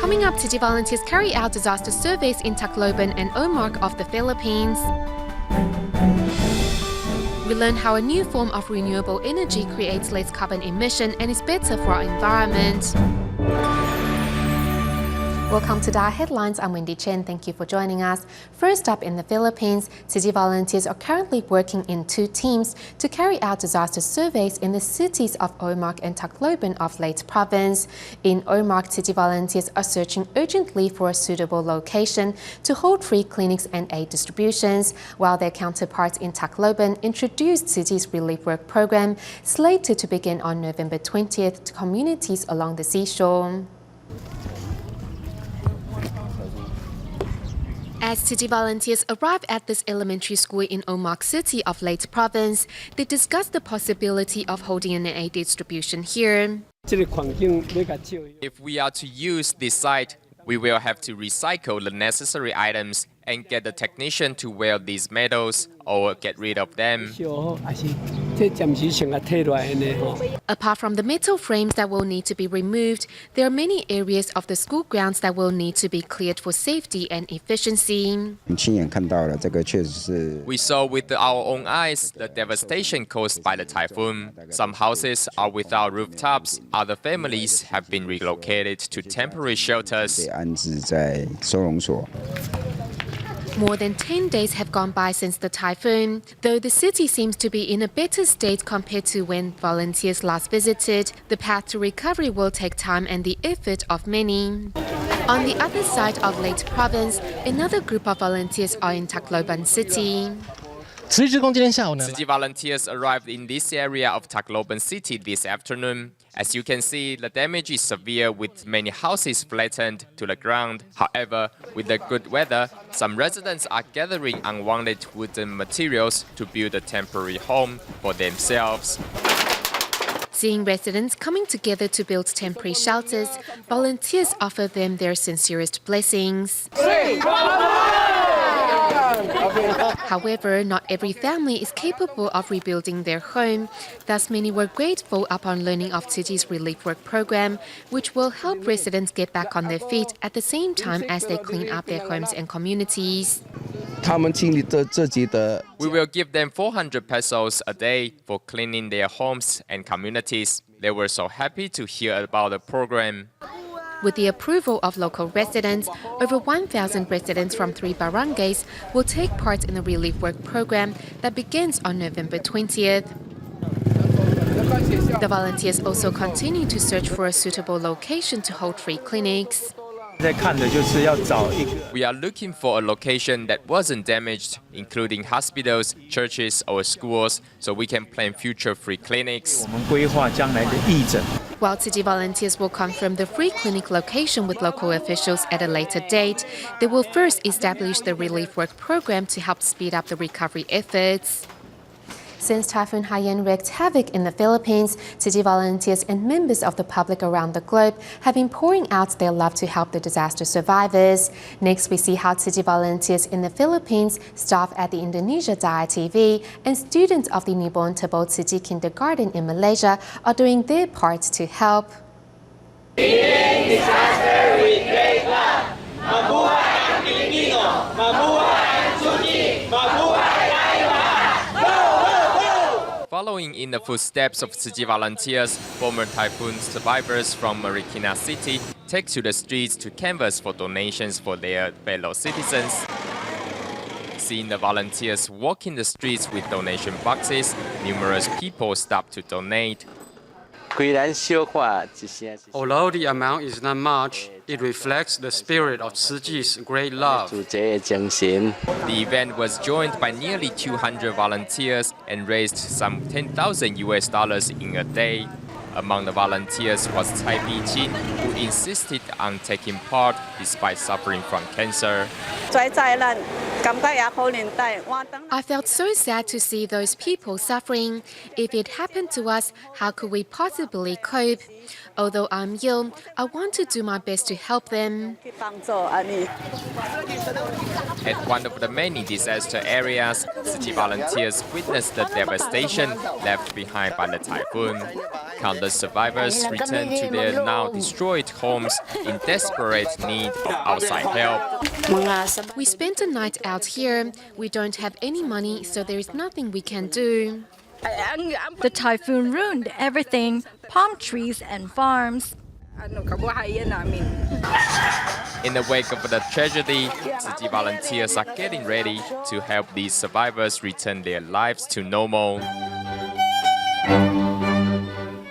Coming up, Tzu Chi volunteers carry out disaster surveys in Tacloban and Ormoc of the Philippines. We learn how a new form of renewable energy creates less carbon emission and is better for our environment. Welcome to DaAi Headlines. I'm Wendy Chen. Thank you for joining us. First up, in the Philippines, Tzu Chi volunteers are currently working in 2 teams to carry out disaster surveys in the cities of Ormoc and Tacloban of Leyte province. In Ormoc, Tzu Chi volunteers are searching urgently for a suitable location to hold free clinics and aid distributions, while their counterparts in Tacloban introduced Tzu Chi's relief work program, slated to begin on November 20th to communities along the seashore. As Tzu Chi volunteers arrive at this elementary school in Ormoc City of Leyte province, they discuss the possibility of holding an aid distribution here. If we are to use this site, we will have to recycle the necessary items and get the technician to wear these metals or get rid of them. Apart from the metal frames that will need to be removed, there are many areas of the school grounds that will need to be cleared for safety and efficiency. We saw with our own eyes the devastation caused by the typhoon. Some houses are without rooftops. Other families have been relocated to temporary shelters. More than 10 days have gone by since the typhoon. Though the city seems to be in a better state compared to when volunteers last visited, the path to recovery will take time and the effort of many. On the other side of Leyte province, another group of volunteers are in Tacloban City. Tzu Chi volunteers arrived in this area of Tacloban City this afternoon. As you can see, the damage is severe with many houses flattened to the ground. However, with the good weather, some residents are gathering unwanted wooden materials to build a temporary home for themselves. Seeing residents coming together to build temporary shelters, volunteers offer them their sincerest blessings. However, not every family is capable of rebuilding their home. Thus, many were grateful upon learning of Tzu Chi's relief work program, which will help residents get back on their feet at the same time as they clean up their homes and communities. We will give them 400 pesos a day for cleaning their homes and communities. They were so happy to hear about the program. With the approval of local residents, over 1,000 residents from 3 barangays will take part in the relief work program that begins on November 20th. The volunteers also continue to search for a suitable location to hold free clinics. We are looking for a location that wasn't damaged, including hospitals, churches, or schools, so we can plan future free clinics. While Tzu Chi volunteers will confirm the free clinic location with local officials at a later date, they will first establish the relief work program to help speed up the recovery efforts. Since Typhoon Haiyan wreaked havoc in the Philippines, Tzu Chi volunteers and members of the public around the globe have been pouring out their love to help the disaster survivors. Next, we see how Tzu Chi volunteers in the Philippines, staff at the Indonesia DaAi TV, and students of the newborn Tabo Tzu Chi Kindergarten in Malaysia are doing their part to help. Meeting disaster with great love. Mabuhay ang Pilipino! Mabuhay ang Tzu Chi! Mabuhay tayo lahat! Following in the footsteps of Tzu Chi volunteers, former typhoon survivors from Marikina City take to the streets to canvass for donations for their fellow citizens. Seeing the volunteers walking the streets with donation boxes, numerous people stop to donate. Although the amount is not much, it reflects the spirit of Tzu Chi's great love. The event was joined by nearly 200 volunteers and raised some $10,000 in a day. Among the volunteers was Cai Bi-jin, who insisted on taking part despite suffering from cancer. I felt so sad to see those people suffering. If it happened to us, how could we possibly cope? Although I'm ill, I want to do my best to help them. At one of the many disaster areas, Tzu Chi volunteers witnessed the devastation left behind by the typhoon. Countless Other survivors return to their now destroyed homes in desperate need of outside help. We spent a night out here. We don't have any money, so there is nothing we can do. The typhoon ruined everything, palm trees and farms. In the wake of the tragedy, Tzu Chi volunteers are getting ready to help these survivors return their lives to normal.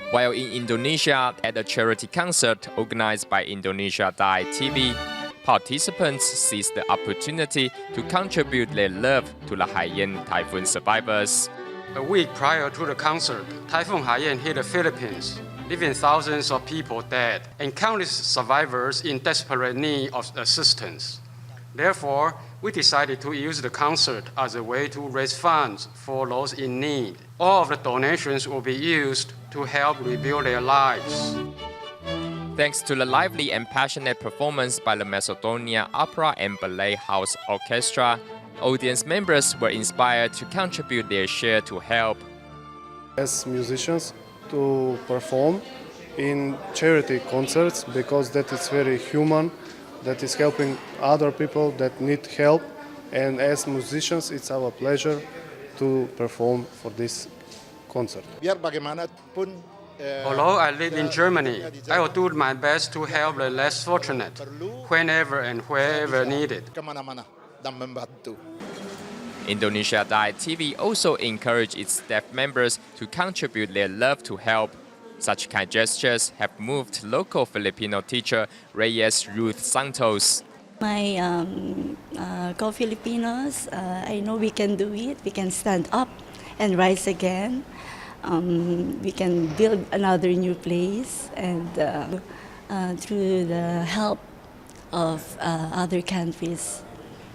While in Indonesia, at a charity concert organized by Indonesia DaAi TV, participants seized the opportunity to contribute their love to the Haiyan typhoon survivors. A week prior to the concert, Typhoon Haiyan hit the Philippines, leaving thousands of people dead and countless survivors in desperate need of assistance. Therefore, we decided to use the concert as a way to raise funds for those in need. All of the donations will be used to help rebuild their lives. Thanks to the lively and passionate performance by the Macedonia Opera and Ballet House Orchestra, audience members were inspired to contribute their share to help. As musicians, to perform in charity concerts because that is very human, that is helping other people that need help, and as musicians it's our pleasure to perform for this concert. Although I live in Germany, I will do my best to help the less fortunate whenever and wherever needed. Indonesia DaAi TV also encouraged its staff members to contribute their love to help. Such kind gestures have moved local Filipino teacher Reyes Ruth Santos. Go Filipinos, I know we can do it. We can stand up and rise again. We can build another new place, and through the help of other countries.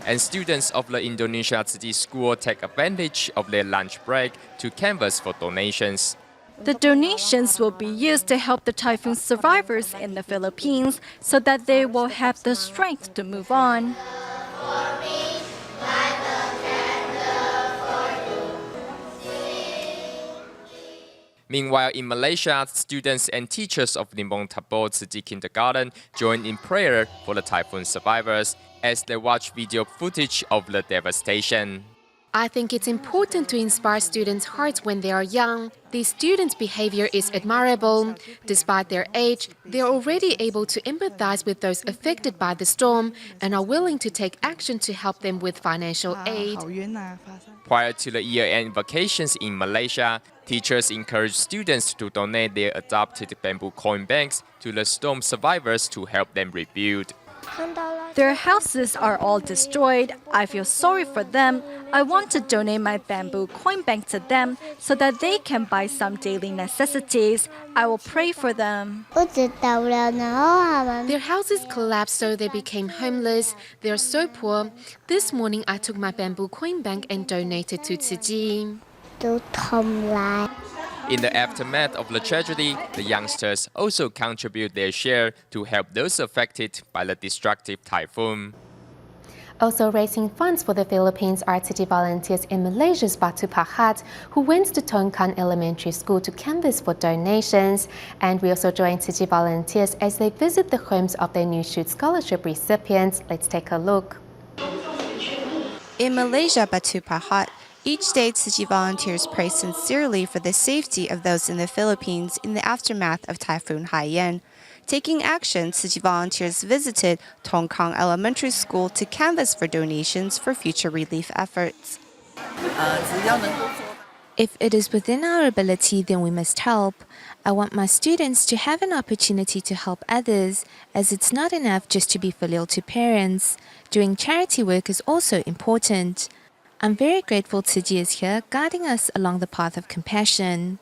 And students of the Indonesia Tzu Chi school take advantage of their lunch break to canvass for donations. The donations will be used to help the typhoon survivors in the Philippines so that they will have the strength to move on. Meanwhile, in Malaysia, students and teachers of Limbong Tabo Tzu Chi Kindergarten joined in prayer for the typhoon survivors as they watch video footage of the devastation. I think it's important to inspire students' hearts when they are young. These students' behavior is admirable. Despite their age, they are already able to empathize with those affected by the storm and are willing to take action to help them with financial aid. Prior to the year-end vacations in Malaysia, teachers encouraged students to donate their adopted bamboo coin banks to the storm survivors to help them rebuild. Their houses are all destroyed. I feel sorry for them. I want to donate my bamboo coin bank to them so that they can buy some daily necessities. I will pray for them. Their houses collapsed, so they became homeless. They are so poor. This morning, I took my bamboo coin bank and donated to Tzu Chi. In the aftermath of the tragedy, the youngsters also contribute their share to help those affected by the destructive typhoon. Also raising funds for the Philippines are Tzu Chi volunteers in Malaysia's Batu Pahat, who went to Tongkang Elementary School to canvass for donations. And we also join Tzu Chi volunteers as they visit the homes of their New Shoot Scholarship recipients. Let's take a look. In Malaysia, Batu Pahat, each day Tzu Chi volunteers pray sincerely for the safety of those in the Philippines in the aftermath of Typhoon Haiyan. Taking action, Tzu Chi volunteers visited Tongkang Elementary School to canvass for donations for future relief efforts. If it is within our ability, then we must help. I want my students to have an opportunity to help others, as it's not enough just to be filial to parents. Doing charity work is also important. I'm very grateful Tzu Chi is here, guiding us along the path of compassion.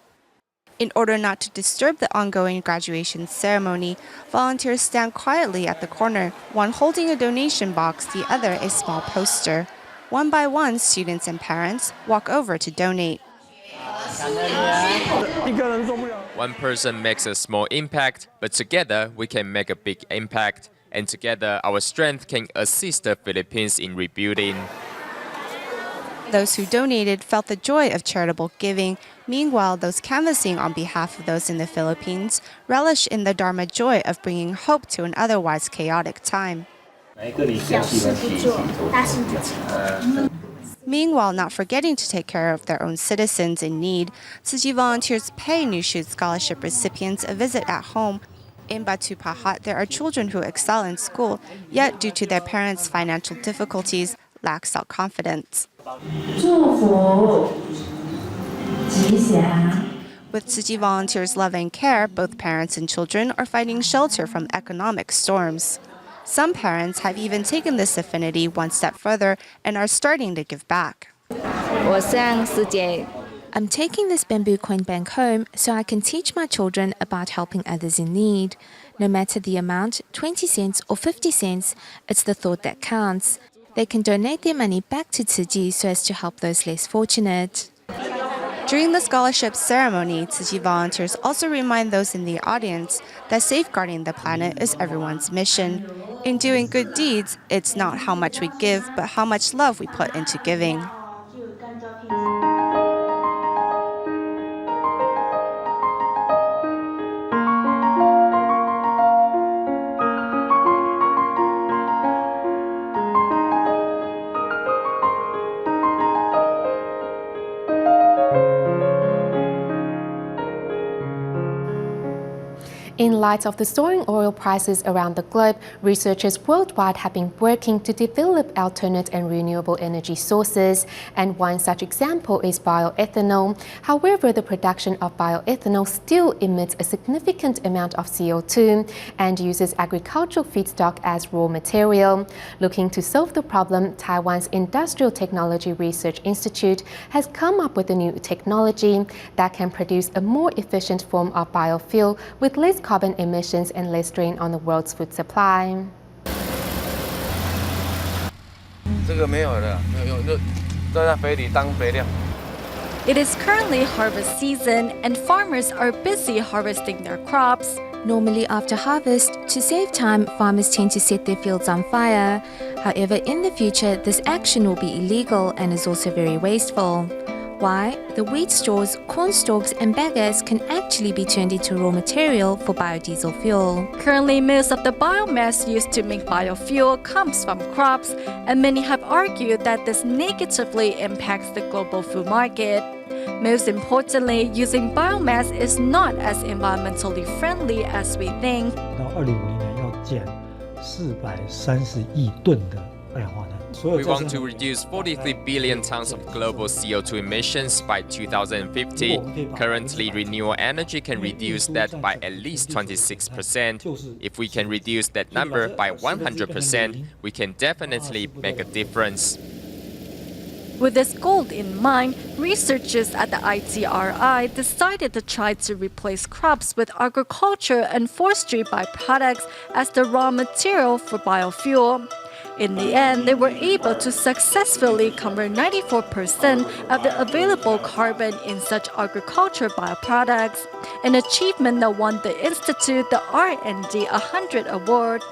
In order not to disturb the ongoing graduation ceremony, volunteers stand quietly at the corner, one holding a donation box, the other a small poster. One by one, students and parents walk over to donate. One person makes a small impact, but together we can make a big impact. And together our strength can assist the Philippines in rebuilding. Those who donated felt the joy of charitable giving, Meanwhile, those canvassing on behalf of those in the Philippines relish in the Dharma joy of bringing hope to an otherwise chaotic time. Meanwhile, not forgetting to take care of their own citizens in need, Tzu Chi volunteers pay New Shoot Scholarship recipients a visit at home. In Batu Pahat, there are children who excel in school, yet due to their parents' financial difficulties, lack self-confidence. With Tzu Chi volunteers' love and care, both parents and children are finding shelter from economic storms. Some parents have even taken this affinity one step further and are starting to give back. I'm taking this bamboo coin bank home so I can teach my children about helping others in need. No matter the amount, 20 cents or 50 cents, it's the thought that counts. They can donate their money back to Tzu Chi so as to help those less fortunate. During the scholarship ceremony, Tzu Chi volunteers also remind those in the audience that safeguarding the planet is everyone's mission. In doing good deeds, it's not how much we give, but how much love we put into giving. In light of the soaring oil prices around the globe, researchers worldwide have been working to develop alternate and renewable energy sources, and one such example is bioethanol. However, the production of bioethanol still emits a significant amount of CO2 and uses agricultural feedstock as raw material. Looking to solve the problem, Taiwan's Industrial Technology Research Institute has come up with a new technology that can produce a more efficient form of biofuel with less carbon emissions and less strain on the world's food supply. It is currently harvest season and farmers are busy harvesting their crops. Normally after harvest, to save time, farmers tend to set their fields on fire. However, in the future, this action will be illegal and is also very wasteful. Why? The wheat straws, corn stalks and bagasse can actually be turned into raw material for biodiesel fuel. Currently, most of the biomass used to make biofuel comes from crops, and many have argued that this negatively impacts the global food market. Most importantly, using biomass is not as environmentally friendly as we think. 到2050年要减430亿吨的二氧化碳。 We want to reduce 43 billion tons of global CO2 emissions by 2050. Currently, renewable energy can reduce that by at least 26%. If we can reduce that number by 100%, we can definitely make a difference. With this goal in mind, researchers at the ITRI decided to try to replace crops with agriculture and forestry byproducts as the raw material for biofuel. In the end, they were able to successfully convert 94% of the available carbon in such agriculture bioproducts, an achievement that won the Institute the R&D 100 award.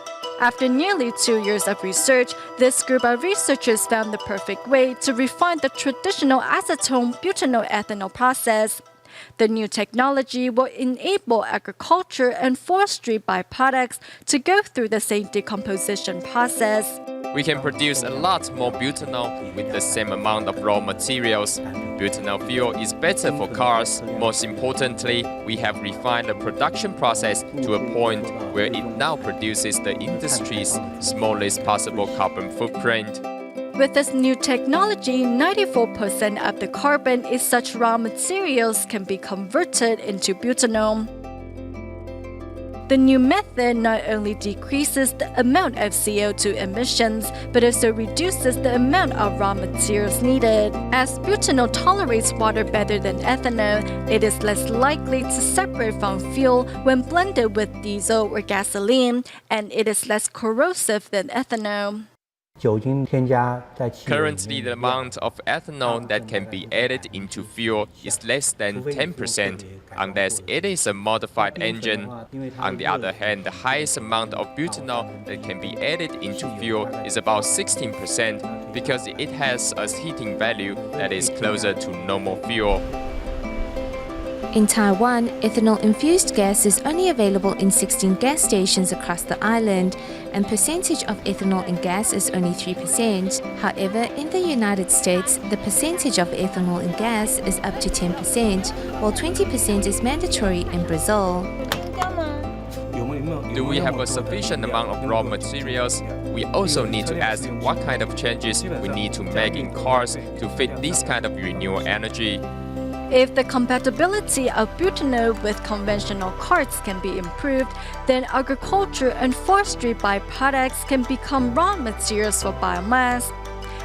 After nearly 2 years of research, this group of researchers found the perfect way to refine the traditional acetone-butanol ethanol process. The new technology will enable agriculture and forestry byproducts to go through the same decomposition process. We can produce a lot more butanol with the same amount of raw materials. Butanol fuel is better for cars. Most importantly, we have refined the production process to a point where it now produces the industry's smallest possible carbon footprint. With this new technology, 94% of the carbon in such raw materials can be converted into butanol. The new method not only decreases the amount of CO2 emissions, but also reduces the amount of raw materials needed. As butanol tolerates water better than ethanol, it is less likely to separate from fuel when blended with diesel or gasoline, and it is less corrosive than ethanol. Currently, the amount of ethanol that can be added into fuel is less than 10%, unless it is a modified engine. On the other hand, the highest amount of butanol that can be added into fuel is about 16%, because it has a heating value that is closer to normal fuel. In Taiwan, ethanol-infused gas is only available in 16 gas stations across the island, and percentage of ethanol in gas is only 3%. However, in the United States, the percentage of ethanol in gas is up to 10%, while 20% is mandatory in Brazil. Do we have a sufficient amount of raw materials? We also need to ask what kind of changes we need to make in cars to fit this kind of renewable energy. If the compatibility of butanol with conventional cars can be improved, then agriculture and forestry byproducts can become raw materials for biomass.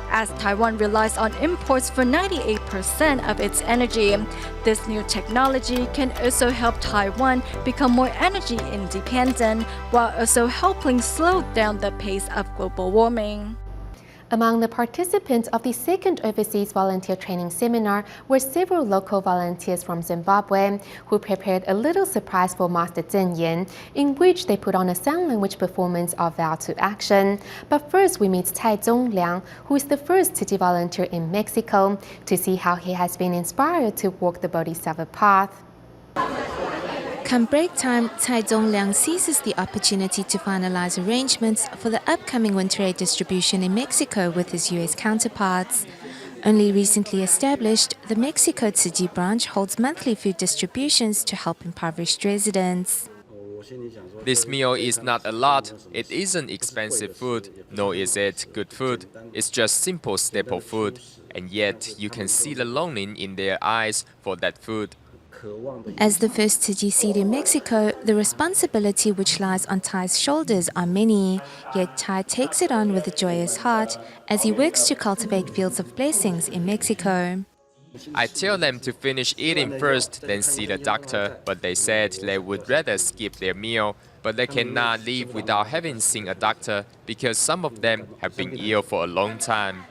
As Taiwan relies on imports for 98% of its energy, this new technology can also help Taiwan become more energy independent, while also helping slow down the pace of global warming. Among the participants of the second overseas volunteer training seminar were several local volunteers from Zimbabwe who prepared a little surprise for Master Zhen Yan, in which they put on a sign language performance of vow to action. But first we meet Cai Zongliang, who is the first Tzu Chi volunteer in Mexico, to see how he has been inspired to walk the Bodhisattva path. Come break time, Cai Zongliang seizes the opportunity to finalize arrangements for the upcoming winter aid distribution in Mexico with his US counterparts. Only recently established, the Mexico Tzu Chi branch holds monthly food distributions to help impoverished residents. This meal is not a lot, it isn't expensive food, nor is it good food. It's just simple staple food, and yet you can see the longing in their eyes for that food. As the first Tzu Chi seed in Mexico, the responsibility which lies on Tai's shoulders are many, yet Tai takes it on with a joyous heart as he works to cultivate fields of blessings in Mexico. I tell them to finish eating first, then see the doctor, but they said they would rather skip their meal, but they cannot leave without having seen a doctor because some of them have been ill for a long time.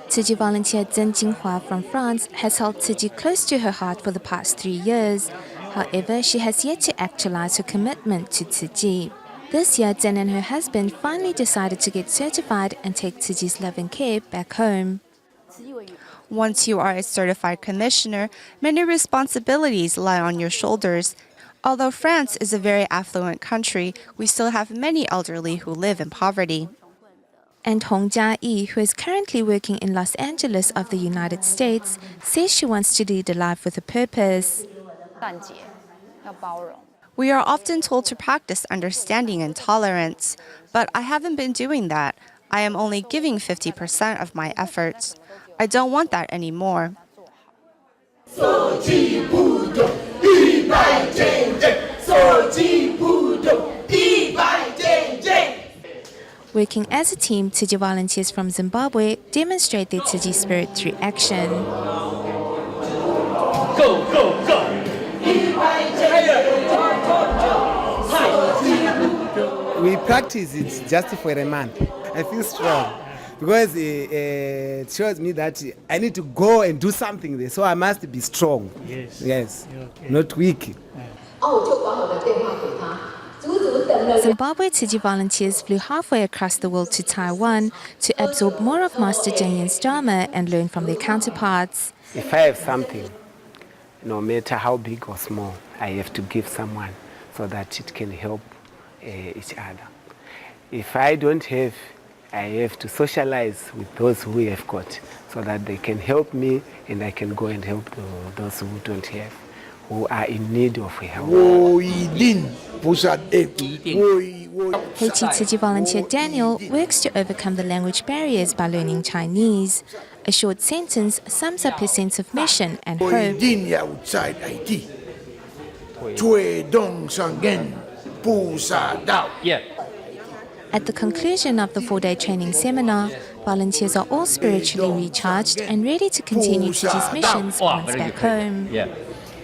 Tzu Chi volunteer Zhen Jinghua from France has held Tzu Chi close to her heart for the past 3 years. However, she has yet to actualize her commitment to Tzu Chi. This year, Zhen and her husband finally decided to get certified and take Tzu Chi's love and care back home. Once you are a certified commissioner, many responsibilities lie on your shoulders. Although France is a very affluent country, we still have many elderly who live in poverty. And Hong Jia-yi, who is currently working in Los Angeles of the United States, says she wants to lead a life with a purpose. We are often told to practice understanding and tolerance, but I haven't been doing that. I am only giving 50% of my efforts. I don't want that anymore. Working as a team, Tzu Chi volunteers from Zimbabwe demonstrate their Tzu Chi spirit through action. Go, go, go! We practice it just for a month. I feel strong because it shows me that I need to go and do something there. So I must be strong. Yes. Okay. Not weak. Zimbabwe Tzu Chi volunteers flew halfway across the world to Taiwan to absorb more of Master Zhen Yan's Dharma and learn from their counterparts. If I have something, no matter how big or small, I have to give someone so that it can help each other. If I don't have, I have to socialize with those who have got so that they can help me and I can go and help those who don't have, who are in need of help. Haiti Tzu Chi volunteer Daniel works to overcome the language barriers by learning Chinese. A short sentence sums up his sense of mission and hope. At the conclusion of the 4-day training seminar, volunteers are all spiritually recharged and ready to continue Tzu Chi's missions once back home.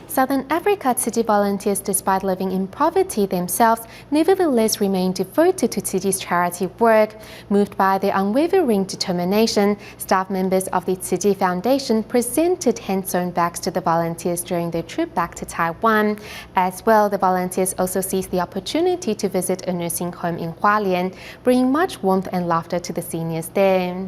Southern Africa Tzu Chi volunteers, despite living in poverty themselves, nevertheless remain devoted to Tzu Chi's charity work. Moved by their unwavering determination, staff members of the Tzu Chi Foundation presented hand-sewn bags to the volunteers during their trip back to Taiwan. As well, the volunteers also seized the opportunity to visit a nursing home in Hualien, bringing much warmth and laughter to the seniors there.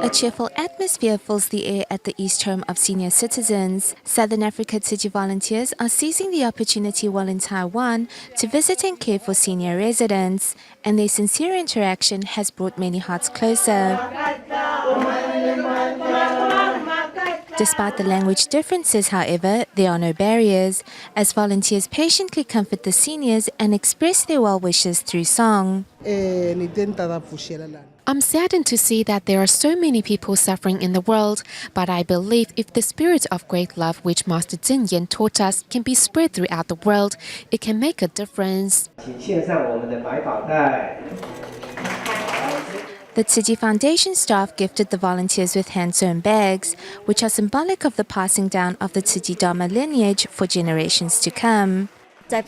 A cheerful atmosphere fills the air at the East Home of Senior Citizens. Southern Africa Tzu Chi volunteers are seizing the opportunity while in Taiwan to visit and care for senior residents, and their sincere interaction has brought many hearts closer. Despite the language differences, however, there are no barriers, as volunteers patiently comfort the seniors and express their well wishes through song. I'm saddened to see that there are so many people suffering in the world, but I believe if the spirit of great love which Master Zhen Yan taught us can be spread throughout the world, it can make a difference. The Tzu Chi Foundation staff gifted the volunteers with hand-sewn bags, which are symbolic of the passing down of the Tzu Chi Dharma lineage for generations to come. There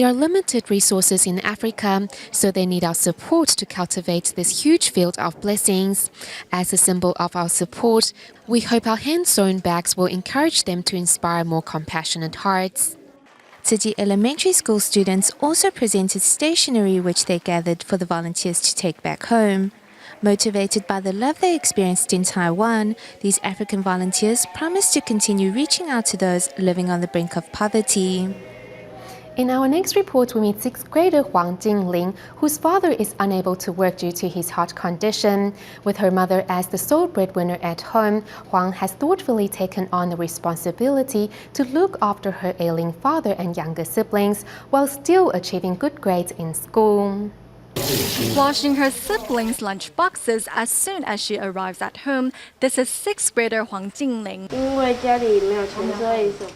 are limited resources in Africa, so they need our support to cultivate this huge field of blessings. As a symbol of our support, we hope our hand-sewn bags will encourage them to inspire more compassionate hearts. Tzu Chi Elementary School students also presented stationery which they gathered for the volunteers to take back home. Motivated by the love they experienced in Taiwan, these African volunteers promise to continue reaching out to those living on the brink of poverty. In our next report, we meet 6th grader Huang Jingling, whose father is unable to work due to his heart condition. With her mother as the sole breadwinner at home, Huang has thoughtfully taken on the responsibility to look after her ailing father and younger siblings while still achieving good grades in school. Washing her siblings' lunch boxes as soon as she arrives at home, this is 6th grader Huang Jingling.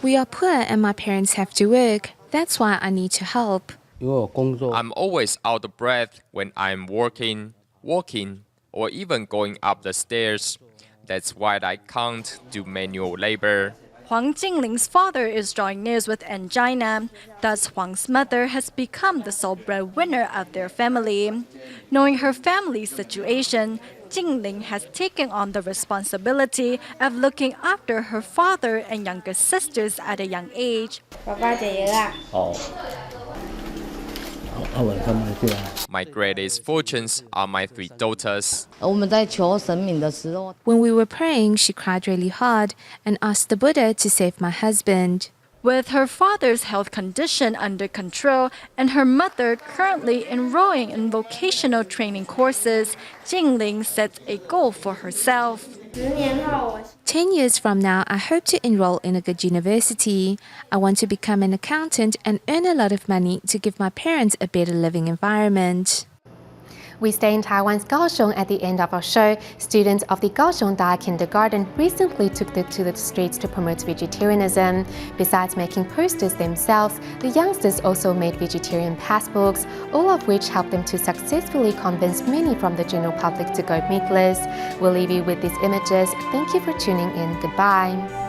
We are poor and my parents have to work. That's why I need to help. I'm always out of breath when I'm working, walking, or even going up the stairs. That's why I can't do manual labor. Huang Jingling's father is drawing nears with angina. Thus, Huang's mother has become the sole breadwinner of their family. Knowing her family's situation, Jingling has taken on the responsibility of looking after her father and younger sisters at a young age. My greatest fortunes are my 3 daughters. When we were praying, she cried really hard and asked the Buddha to save my husband. With her father's health condition under control and her mother currently enrolling in vocational training courses, Jingling sets a goal for herself. 10 years from now, I hope to enroll in a good university. I want to become an accountant and earn a lot of money to give my parents a better living environment. We stay in Taiwan's Kaohsiung at the end of our show. Students of the Kaohsiung DaAi Kindergarten recently took to the streets to promote vegetarianism. Besides making posters themselves, the youngsters also made vegetarian passbooks, all of which helped them to successfully convince many from the general public to go meatless. We'll leave you with these images. Thank you for tuning in. Goodbye.